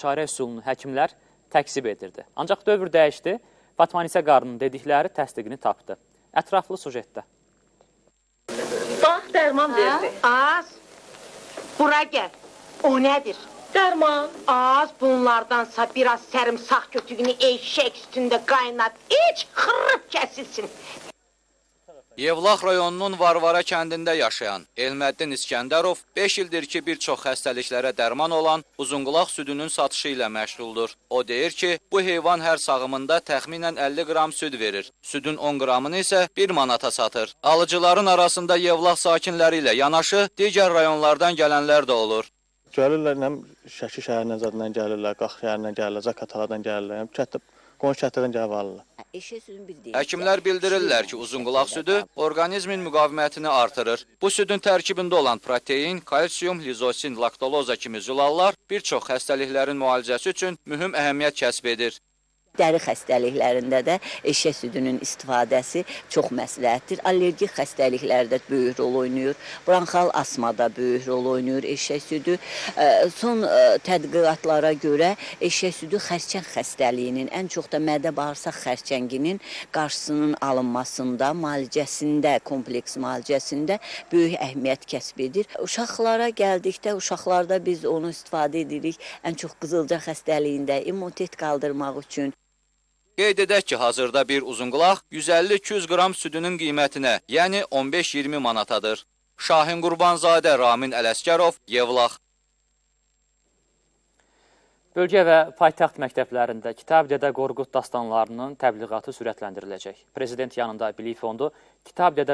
Çarə üsulunu həkimlər təksib edirdi. Ancaq dövr dəyişdi, Fatmanisə qarının dedikləri təsdiqini tapdı. Ətraflı sujetdə. Bax, dərman verdi. Az, bura gəl. O nədir? Dərman. Az bunlardansa biraz sərımsaq kötüyünü eşək üstündə qaynat, iç, xırrıb kəsilsin. Yevlax rayonunun Varvara kəndində yaşayan Elməddin İskəndərov 5 ildir ki, bir çox xəstəliklərə dərman olan uzunqulaq südünün satışı ilə məşğuldur. O deyir ki, bu heyvan hər sağımında təxminən 50 qram süd verir. Südün 10 qramını isə 1 manata satır. Alıcıların arasında Yevlax sakinləri ilə yanaşı digər rayonlardan gələnlər də olur. Gəlirlər, Şəki şəhərindən zadından gəlirlər, Qax şəhərindən gəlirlər, Zakataladan gəlirlər, qonşu kətlərdən gəlib alırlar. Həkimlər bildirirlər ki, uzunqulaq südü orqanizmin müqavimətini artırır. Bu südün tərkibində olan protein, kalsium, lizosin, laktoloza kimi zülallar bir çox xəstəliklərin müalicəsi üçün mühüm əhəmiyyət kəsb edir. Dəri xəstəliklərində də eşək südünün istifadəsi çox məsləhətdir. Allergik xəstəliklərdə böyük rol oynayır. Bronxal asmada böyük rol oynayır eşək südü. Son tədqiqatlara görə eşək südü xərçəng xəstəliyinin, ən çox da mədə-bağırsaq xərçənginin qarşısının alınmasında, müalicəsində, kompleks müalicəsində böyük əhəmiyyət kəsb edir. Uşaqlara gəldikdə, uşaqlarda biz onu istifadə edirik ən çox qızılca xəstəliyində, immunitet qaldırmaq üçün. Qeyd edək ki, hazırda bir uzunqulaq 150-200 qram südünün qiymətinə, yəni 15-20 manatadır. Şahin Qurbanzadə, Ramin Ələskərov, Yevlax. Bölgə və paytaxt məktəblərində Kitab Dədə Qorqud dastanlarının təbliğatı sürətləndiriləcək. Prezident yanında Bilik Fondu Kitab Dədə